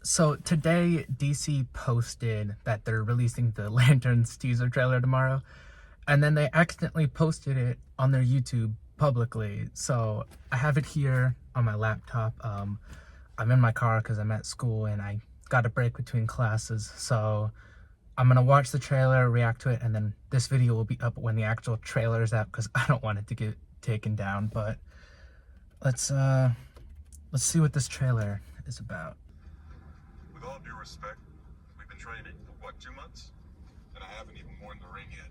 So today, DC posted that they're releasing the Lanterns teaser trailer tomorrow, and then they accidentally posted it on their YouTube publicly. So I have it here on my laptop. I'm in my car because I'm at school and I got a break between classes. So I'm gonna watch the trailer, react to it, and then this video will be up when the actual trailer is out because I don't want it to get taken down. But let's see what this trailer is about. With all due respect, we've been training for what, 2 months? And I haven't even worn the ring yet.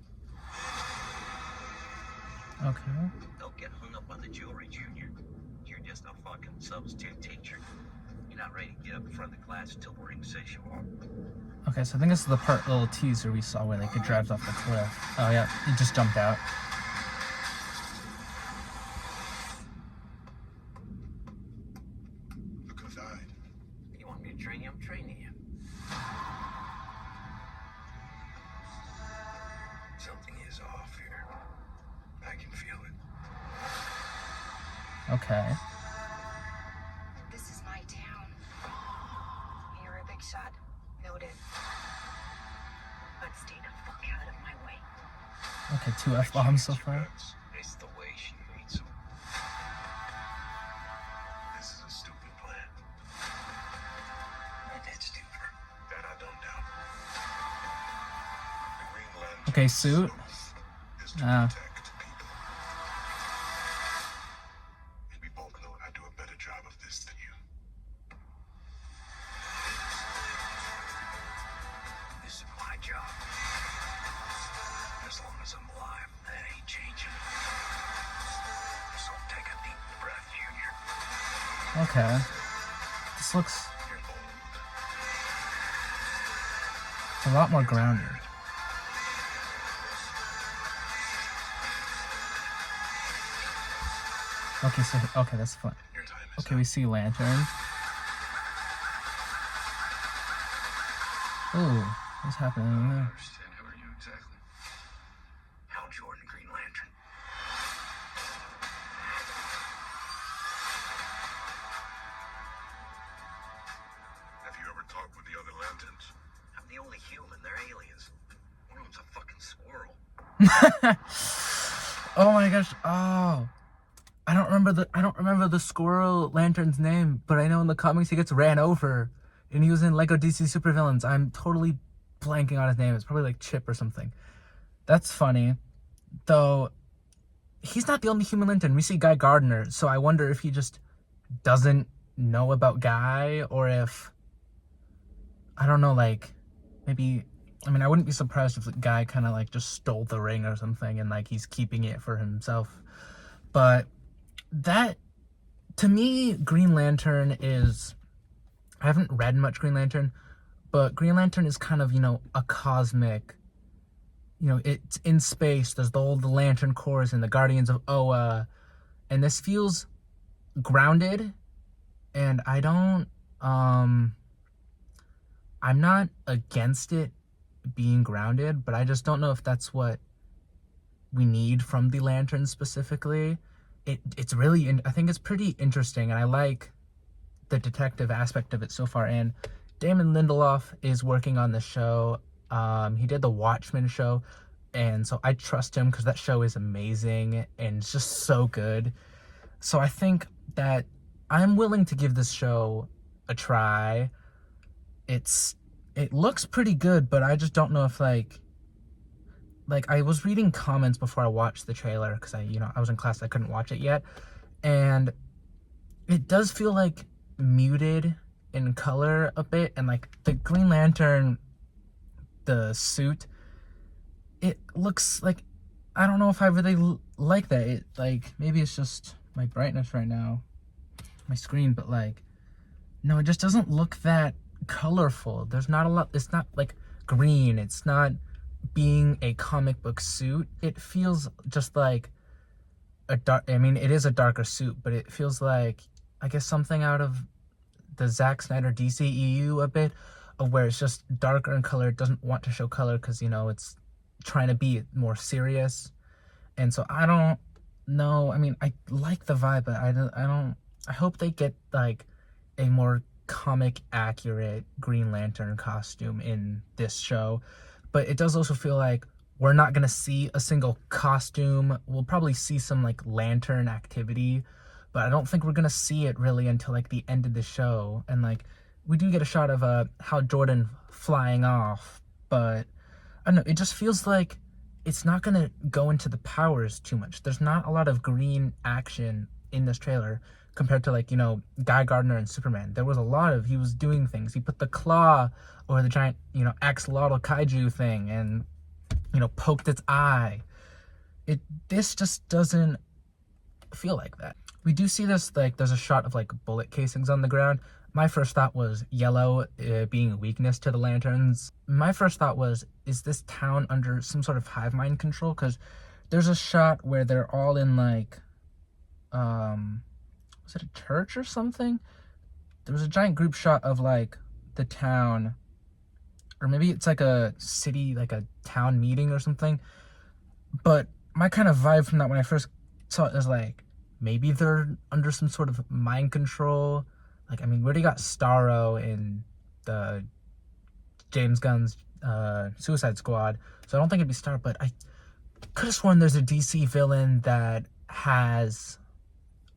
Okay. Don't get hung up on the jewelry, Junior. You're just a fucking substitute teacher. You're not ready to get up in front of the class until the ring says you are. Okay, so I think this is the little teaser we saw where the kid drives off the cliff. Oh yeah, he just jumped out. Look who died. You want me to train you? I'm training you. Something is off here. I can feel it. Okay. This is my town. You're a big shot. Noted. But stay the fuck out of my way. Okay, 2 F-bombs so far. It's the way she reads them. This is a stupid plan. And that's stupid. That I don't doubt. The Green Lantern Okay, suit. is to Ah. protect people. And we both know I do a better job of this than you. This is my job. As long as I'm alive, that ain't changing. So take a deep breath, Junior. Okay. This looks You're old. a lot more grounded. Okay, so okay, that's fun. Your time is Okay, we see Lantern. Ooh, what's happening there? understand. Who are you exactly? Hal Jordan, Green Lantern. Have you ever talked with the other lanterns? I'm the only human. They're aliens. One of them's a fucking squirrel. Oh my gosh. Oh. I don't remember the squirrel lantern's name, but I know in the comics he gets ran over and he was in Lego DC Supervillains. I'm totally blanking on his name. It's probably like Chip or something. That's funny. Though he's not the only human lantern. We see Guy Gardner, so I wonder if he just doesn't know about Guy, or if, I don't know, like maybe, I mean, I wouldn't be surprised if the guy kind of like just stole the ring or something and like he's keeping it for himself. But that, to me, Green Lantern is, I haven't read much Green Lantern, but Green Lantern is kind of, a cosmic, it's in space. There's the old Lantern Corps and the Guardians of Oa, and this feels grounded, and I'm not against it being grounded, but I just don't know if that's what we need from the Lanterns specifically. It's really, I think it's pretty interesting, and I like the detective aspect of it so far. And Damon Lindelof is working on the show. He did the Watchmen show, and so I trust him because that show is amazing and it's just so good. So I think that I'm willing to give this show a try. It looks pretty good, but I just don't know if like I was reading comments before I watched the trailer because I was in class, I couldn't watch it yet, and it does feel like muted in color a bit, and like the Green Lantern, the suit, it looks like, I don't know if I really like that. It, like, maybe it's just my brightness right now, my screen, but like, no, it just doesn't look that colorful. There's not a lot, it's not like green, it's not being a comic book suit. It feels just like a dark, I mean, it is a darker suit, but it feels like, I guess, something out of the Zack Snyder DCEU a bit, of where it's just darker in color. It doesn't want to show color because, it's trying to be more serious. And so I don't know. I mean, I like the vibe, but I hope they get like a more comic accurate Green Lantern costume in this show, but it does also feel like we're not gonna see a single costume. We'll probably see some like lantern activity, but I don't think we're gonna see it really until like the end of the show. And like we do get a shot of Hal Jordan flying off, but I don't know, it just feels like it's not gonna go into the powers too much. There's not a lot of green action in this trailer compared to like, you know, Guy Gardner and Superman. There was a lot of, he was doing things. He put the claw or the giant, you know, axolotl kaiju thing and, you know, poked its eye. This just doesn't feel like that. We do see this, like, there's a shot of like bullet casings on the ground. My first thought was yellow being a weakness to the lanterns. My first thought was, is this town under some sort of hive mind control? Because there's a shot where they're all in like, was it a church or something? There was a giant group shot of like the town, or maybe it's like a city, like a town meeting or something. But my kind of vibe from that when I first saw it is like, maybe they're under some sort of mind control. Like, I mean, we already got Starro in the James Gunn's Suicide Squad, so I don't think it'd be Starro, but I could have sworn there's a DC villain that has,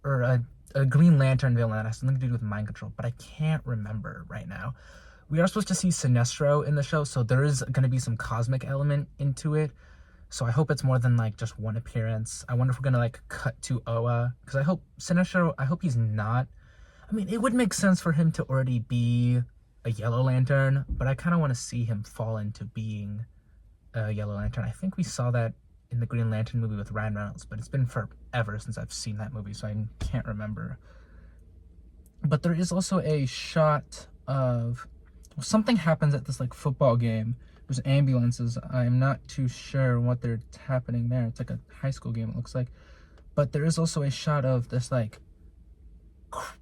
or a Green Lantern villain that has something to do with mind control, but I can't remember right now. We are supposed to see Sinestro in the show, so there is going to be some cosmic element into it. So I hope it's more than like just one appearance. I wonder if we're going to like cut to Oa, because I hope Sinestro, I hope he's not. I mean, it would make sense for him to already be a Yellow Lantern, but I kind of want to see him fall into being a Yellow Lantern. I think we saw that in the Green Lantern movie with Ryan Reynolds, but it's been forever since I've seen that movie, so I can't remember. But there is also a shot of, well, something happens at this like football game. There's ambulances. I'm not too sure what they're happening there. It's like a high school game, it looks like. But there is also a shot of this like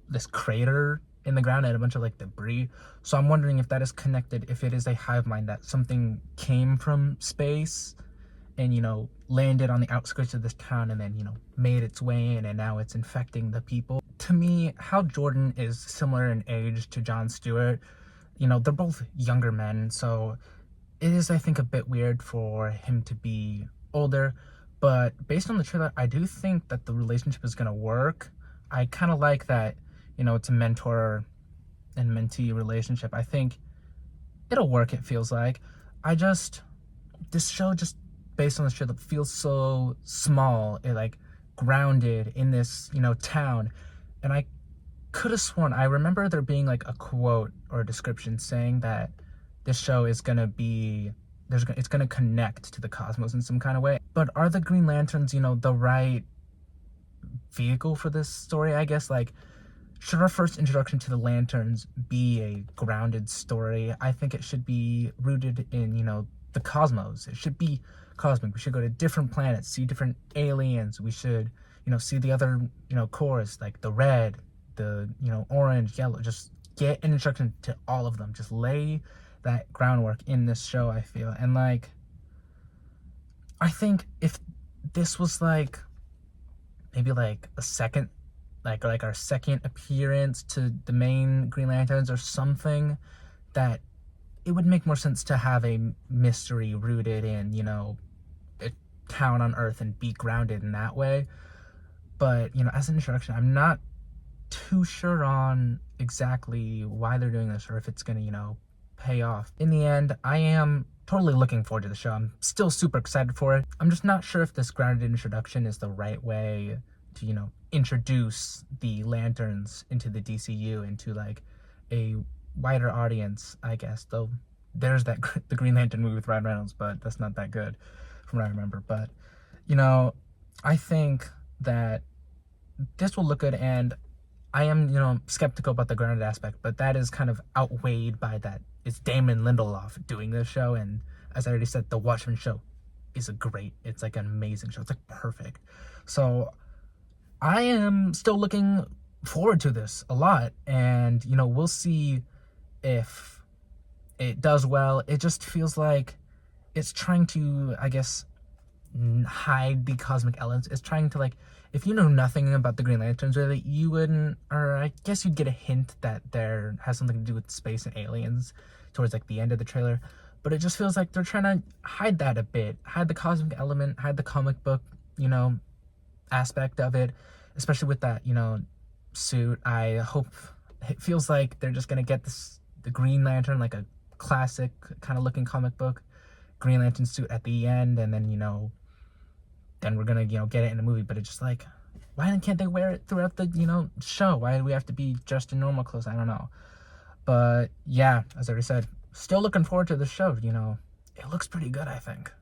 this crater in the ground and a bunch of like debris. So I'm wondering if that is connected, if it is a hive mind, that something came from space and, you know, landed on the outskirts of this town and then, you know, made its way in and now it's infecting the people. To me, Hal Jordan is similar in age to Jon Stewart. You know, they're both younger men, so it is, I think, a bit weird for him to be older. But based on the trailer, I do think that the relationship is going to work. I kind of like that, you know, it's a mentor and mentee relationship. I think it'll work, it feels like. This show just, based on the trailer, feels so small, it like grounded in this, you know, town. And I could have sworn, I remember there being like a quote or a description saying that this show is going to be, it's going to connect to the cosmos in some kind of way. But are the Green Lanterns, you know, the right vehicle for this story, I guess? Like, should our first introduction to the Lanterns be a grounded story? I think it should be rooted in, you know, the cosmos. It should be cosmic. We should go to different planets, see different aliens. We should, you know, see the other, you know, cores, like the red, the, you know, orange, yellow. Just get an introduction to all of them. Just lay that groundwork in this show, I feel. And like, I think if this was like maybe like a second, like our second appearance to the main Green Lanterns or something, that it would make more sense to have a mystery rooted in, you know, a town on Earth and be grounded in that way. But, you know, as an introduction, I'm not too sure on exactly why they're doing this or if it's gonna, you know, pay off. In the end, I am totally looking forward to the show. I'm still super excited for it. I'm just not sure if this grounded introduction is the right way to, you know, introduce the Lanterns into the DCU, into like a wider audience, I guess. Though there's that the Green Lantern movie with Ryan Reynolds, but that's not that good from what I remember. But, you know, I think that this will look good, and I am, you know, skeptical about the grounded aspect, but that is kind of outweighed by that it's Damon Lindelof doing this show, and as I already said, the Watchmen show is it's like an amazing show. It's like perfect. So I am still looking forward to this a lot, and, you know, we'll see if it does well. It just feels like it's trying to, I guess, hide the cosmic elements. It's trying to, like, if you know nothing about the Green Lanterns, really, you wouldn't, or I guess you'd get a hint that there has something to do with space and aliens towards like the end of the trailer. But it just feels like they're trying to hide that a bit, hide the cosmic element, hide the comic book, aspect of it, especially with that, suit. I hope it feels like they're just gonna get the Green Lantern, like a classic kind of looking comic book Green Lantern suit at the end, and then then we're gonna get it in a movie. But it's just like, why can't they wear it throughout the show? Why do we have to be dressed in normal clothes? I don't know. But yeah, as I already said, still looking forward to the show. It looks pretty good, I think.